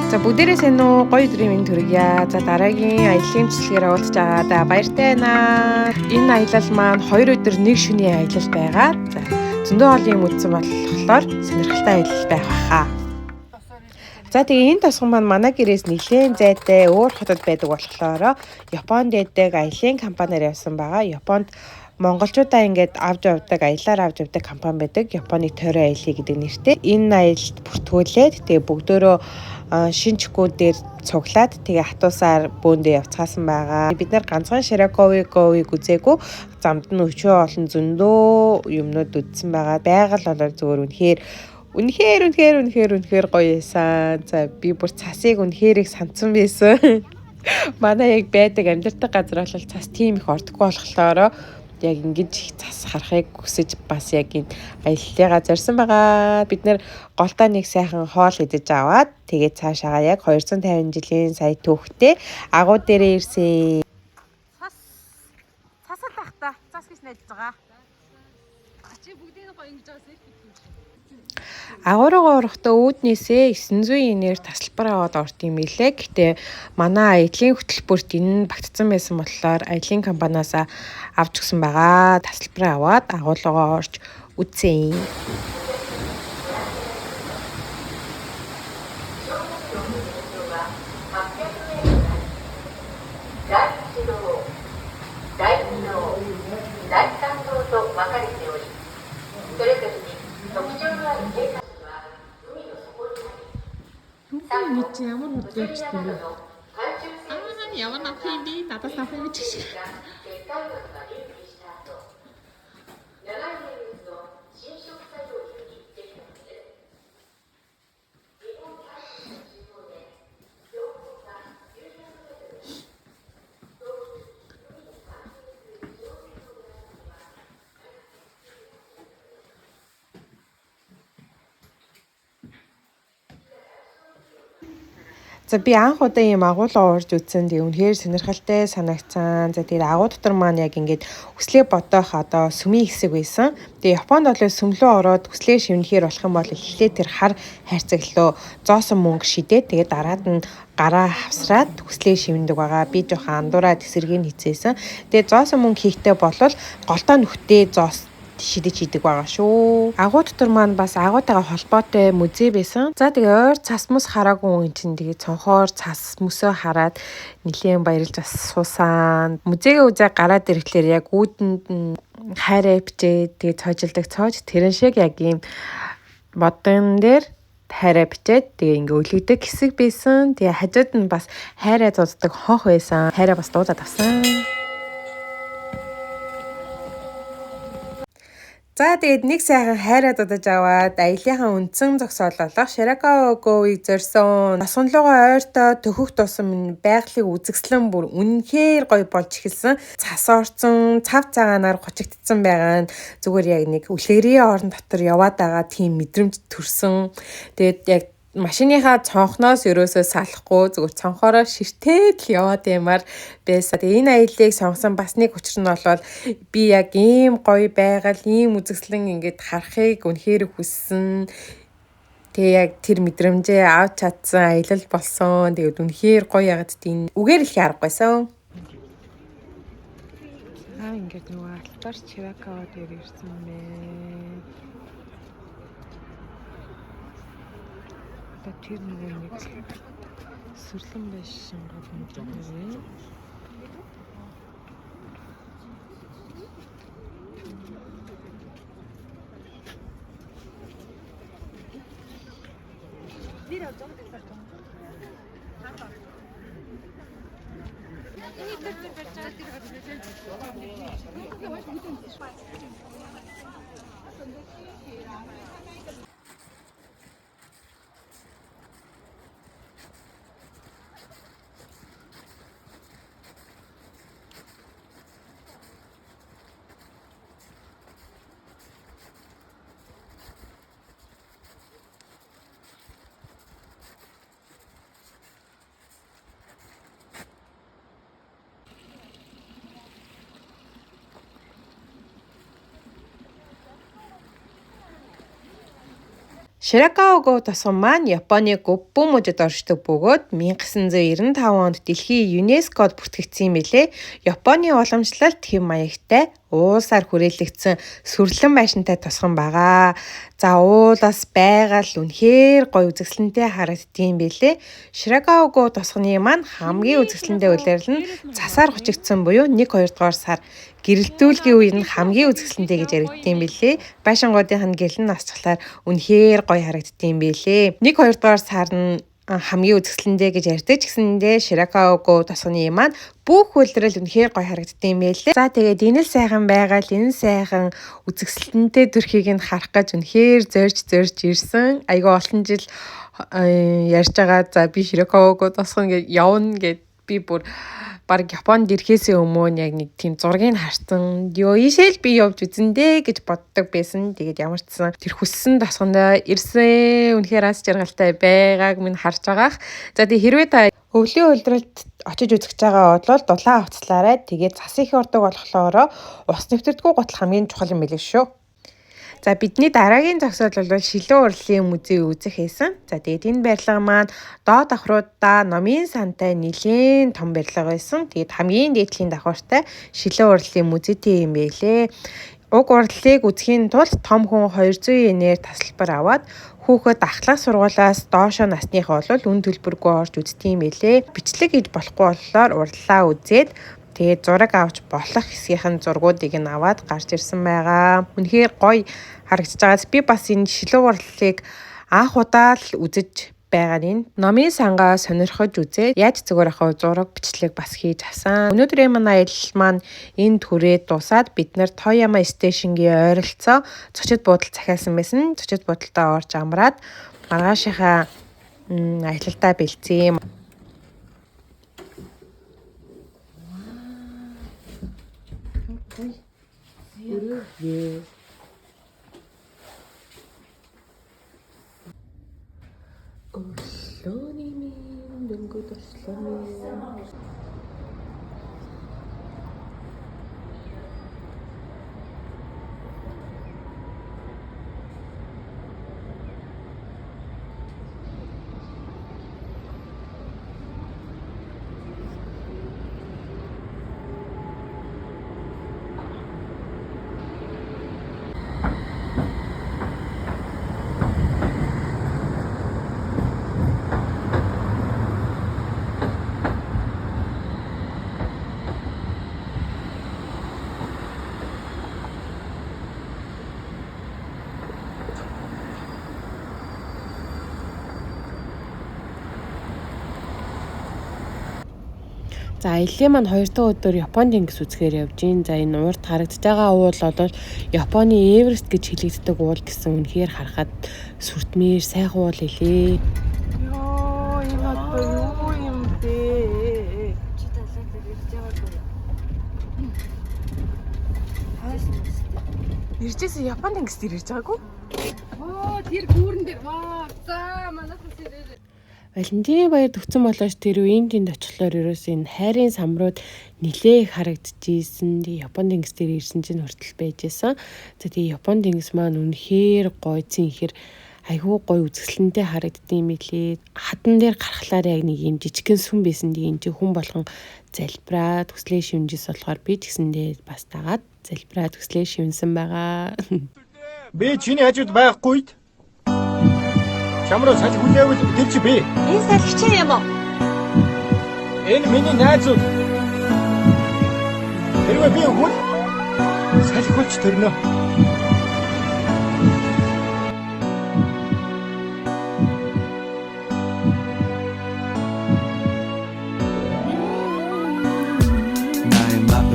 За бүгдээрээ сайн уу? Гоё өдрийн мэнд хүргье. За дараагийн аяллийн бичлэгээр уулзж байгаа баяртай байна. Энэ аялал маань 2 өдөр 1 шөнийн аялал байгаа. За зөндөө олон юм үзсэн болохоор сонирхолтой аялал байх баха. За тэгээ энэ тосгон маань манай гэрээс нэлээд зайтай өөр хотод байдаг болохоор Японд дэдэг аяллийн компаниар явсан байгаа. Японд монголчуудаа ингээд авч явдаг, аялаар авч явдаг компани байдаг. Японы тойрон аяллаа гэдэг нэртэй. Энэ аялалд бүртгүүлээд тэгээ бүгдөө шинжгүй дээр цуглаад тэгээ хатуусаар бөөндөө явцгаасан байгаа. Бид нар ганцхан Шираковыг үзээгүй, замд нь өчөө олон зөндөө юмнууд үзсэн байгаа. Байгаль болоор зөвөр үнэхээр гоё байсан. За би бүр цасыг үнэхээр их сандсан байсан. Манай яг байдаг амьдардаг газар бол цас тийм их ордоггүй болохоор яг ингэж их цас харахыг хүсэж бас яг энэ аяллаагаа зорьсон байгаа. Бид нэр голдоо нэг сайхан хоол идэж аваад тэгээд цаашаага яг 250 жилийн сая түүхтэй агуу дээрээ ирсэн. Цасаа тахта. Цас гэж найдаж байгаа. Чи бүгдийг гоё ингэж авсан их агуураа орохдоо үүднээсээ 900 yen-ээр тасалбар аваад орд юм билээ. Гэтэ манай аяллийн хөтөлбөрт энэ багтцсан байсан болохоор аяллийн компаниас авч өгсөн байгаа. Тасалбар аваад агуулгаа орж үзсэн. Чи ямар хөдлөж байна? Ямар навхин би надаас навхин гэж. За би анх удаа ийм агуулга уурж үзсэн. Тэгээ үнэхээр сонирхолтой санагцсан. За тэгээд агуу дотор маань яг ингээд хүслээ бодоох одоо сүмийн хэсэг байсан. Тэгээ Японд бол сүмлөө ороод хүслээ шивнэхээр болох юм бол эхлээ тэр хар хайрцаглуу зоосон мөнгө шидээ. Тэгээд дараад нь гараа хавсраад хүслээ шивндэг байгаа. Би жоохон андуураад эсэргийг хийцээсэн. Тэгээд зоосон мөнгө хийхдээ болвол голтоо нүхтэй зоос шидэж хийдэг байгаа шүү. Агуу дотор маань бас агуутайгаа холбоотой музей байсан. За тэгээ ойр цас мөс хараагүй хүн чинь тэгээ цонхоор цас мөсөө хараад нэлээд баярлж бас суусан. Музейгээ үзээ гараад ирэхлээр яг үүдэнд нь хайраа бичээд тэгээ цоожilдаг цоож тэрэн шиг яг ийм модон дээр хайраа бичээд тэгээ ингээ өлөгдөг хэсэг байсан. Тэгээ хажууд нь бас хайраа дууддаг хонх байсан. Хайраа бас дуудаад авсан. За тэгээд нэг сайхан хайраа дуудаж аваад аяллахаа үндсэн зогсоол болох Шираковыг зорьсон. Насунлуугаа ойртоо төхөх тусам байгалыг үзэгслэн бүр үнэхээр гоё болж эхэлсэн. Цас орцсон, цав цагаанаар гочигдсан байгаа нь зүгээр яг нэг үлгэрийн орон дотор яваад байгаа тийм мэдрэмж төрсөн. Тэгээд яг машиныхаа цонхноос ерөөсөө салахгүй зүгээр цонхороо ширтээд л яваад ямаар байсан. Тэгээ энэ аяллыг сонгосон бас нэг учир нь бол би яг ийм гоё байгаль, ийм үзэсгэлэн ингээд харахыг үнэхээр хүссэн. Тэгээ яг тэр мэдрэмжээ авч чадсан аялал болсон. Тэгээд үнэхээр гоё ягаад тийм үгээр л харахгүйсэн. Ингээд нөгөө алтар Ширакава дээр ирсэн мэ. Тэр нэг сүрлэн байшин гол мэдээ. Ширакаого тосгон маань Японы Гүббү мужид оршдог бөгөөд 1995 онд дэлхийн ЮНЕСКОд бүртгэгдсэн юм билээ. Японы уламжлалт хэв маягтай уулсаар хүрээлэгдсэн сүрлэн байшинтай тосгон байгаа. За уулаас байгаль үнэхээр гоё үзэсгэлэнтэй харагддсан билээ. Ширакаого тосгоны маань хамгийн үзэсгэлэнтэй үйлрэл нь засаар хучигдсан буюу 1-2 дугаар сар гэрэлтүүлгийн үед нь хамгийн үзэсгэлэнтэй гэж яригдсан билээ. Байшингуудынх нь гэлэн насчлаар үнэхээр гоё харагддсан билээ. 1-2 дугаар сар нь хамгийн үзэсгэлэнтэй гэж ярьдаг ч гэсэндээ Ширакаого тосгоны маань бүх үйлрэл үнэхээр гоё харагддсан байлээ. За тэгээд энэ л сайхан байгаал, энэ сайхан үзэсгэлэнтэй төрхийг нь харах гэж үнэхээр зорж ирсэн. Айгүй олон жил ярьж байгаа. За би Ширакаого тосгон гэж явна гэд би бүр баг Японд ирэхээс өмнө яг нэг тийм зургийг харсан. Йоо ийшэл би явж үзэндээ гэж боддог байсан. Тэгээд ямар ч сан тэр хүссэн тосгондоо ирсэн. Үнэхээр аз жаргалтай байгааг минь харж байгаах. За тий хэрвээ та өвлийн үйлдвэрлэлд очиж үзэж байгаа бол дулаан хувцлаарай. Тэгээд цас их ордог болохоор ус нэвтэрдэггүй гутал хамгийн чухал юм билээ шүү. За бидний дараагийн зогсоол бол Шилэн урлагийн музей үзэх байсан. За тэгээд энэ барилга маань доод давхруудаа номын сантай нэлийн том барилга байсан. Тэгээд хамгийн дээдлийн давхартай Шилэн урлагийн музейтэй юм байлээ. Уг урлагийг үзэхийн тулд том хүн 200 yen-ээр тасалбар аваад хүүхэд ахлах сургуулиас доошо насныхаа бол үн төлбөргүй орж үздэг юм байлээ. Бичлэг хийж болохгүй болохоор урлаа үзээд тэгээд зураг авч болох хэсгийнхэн зургуудыг нь аваад гарч ирсэн байгаа. Үнэхээр гоё харагдаж байгаа. Би бас энэ Шилэн урлагийг анх удаа л үзэж байгаа нь номын сангаа сонирхож үзээ. Яаж зүгээр ахаа зураг бичлэг бас хийж авсан. Өнөөдрийн манай аялал маань энд хүрээд дуусаад бид нэр Тояма стейшнгийн ойролцоо зочид буудал захиалсан байсан. Зочид буудалтаа орж амраад маргаашийнхаа аялалдаа бэлдсэн юм. За аяллаа маань 2 дахь өдөр Японд тэнгис үзэхээр явж гин. За энэ урд харагдаж байгаа уул бол Японы Эверест гэж хэлэгддэг уул гэсэн үнэхээр харахад сүртмээр сайхан уул хэлээ. Йоо энэ одоо юу юм бэ? Чи талаад ирж байгаа юу? Иржсэн Японд тэнгис дээр ирж байгаагүй? Оо тэр гүүрэн дээр. За манайх ирээ. Валентины баяр төгсөн болооч тэр үеийн тэнд очихлоор ерөөс энэ хайрын самрууд нилээх харагдчихсэн. Тэгээ Японы тэнгис дээр ирсэн чинь хүртэл байжсэн. За тэгээ Японы тэнгис маань үнэхээр гоё зинхэр айгүй гоё үзэсгэлэнтэй харагддсан юм билээ. Хадан дээр гарахлаар яг нэг юм жижигхэн сүм байсан. Тэгээ энэ чинь хүн болгон залбираад төслөө шивнжис болохоор би тэгсэндээ бас дагаад залбираад төслөө шивнсэн байгаа. Би чиний хажууд байхгүйд чамруу салхи хүлээвэл тэр чи би. Энэ салхич юм уу? Энэ миний найзууд. Тэрвээ би өгвөл салхи хүч төрнө. 나의 마음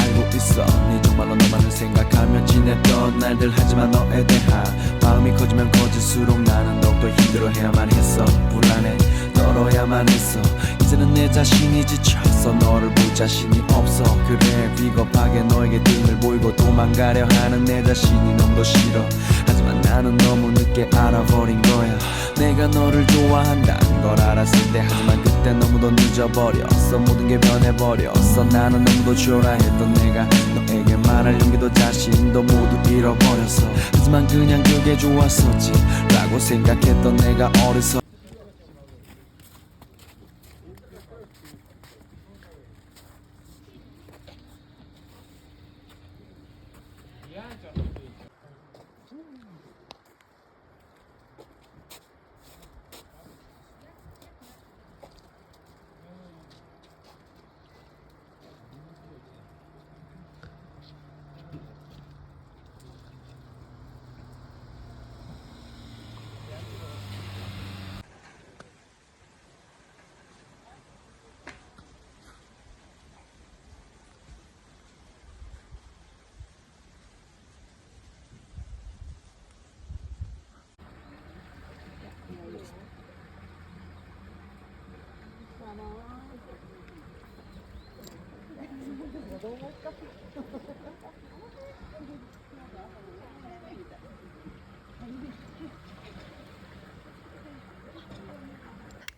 알고 있어. 네 정말로 너만을 생각하며 지냈던 날들. 하지만 너에 대한 마음이 커지면 커질수록 나는 더욱더 힘들어해야만 했어. 불안해 떨어야만 했어. 이제는 내 자신이 지쳤어. 너를 볼 자신이 없어. 그래 비겁하게 너에게 등을 보이고 도망가려 하는 내 자신이 너무 싫어. 하지만 나는 너무 늦게 알아버린 거야. 내가 너를 좋아한다는 걸 알았을 때. 하지만 그때 너무도 늦어버렸어. 모든 게 변해버렸어. 나는 너무도 초라했던 내가 너에게 말할 용기도 자신도 모두 잃어버렸어. 하지만 그냥 그게 좋았었지 라고 생각했던 내가 어려서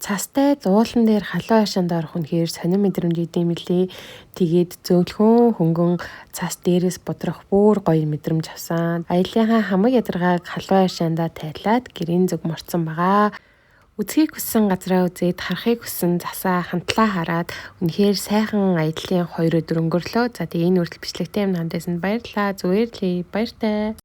Цастай зуулан дээр халуун хашаанд орох үнэхээр сонир мэдрэмж идэм билээ. Тэгээд зөөлхөн хөнгөн цас дээрээс бодрох бүр гоё мэдрэмж авсан. Аяллахаа хамаг ядаргааг халуун хашаанда тайлаад гэрийн зүг морцсон байгаа. Үзхийг хүссэн газраа үзээд харахыг хүссэн засаа хамтлаа хараад үнэхээр сайхан аяллаа 2 өдөр өнгөрлөө. За тэгээ энэ үртэл бичлэгтэй юм хамтайсанд баярлалаа. Зүгээрлээ. Баяртай.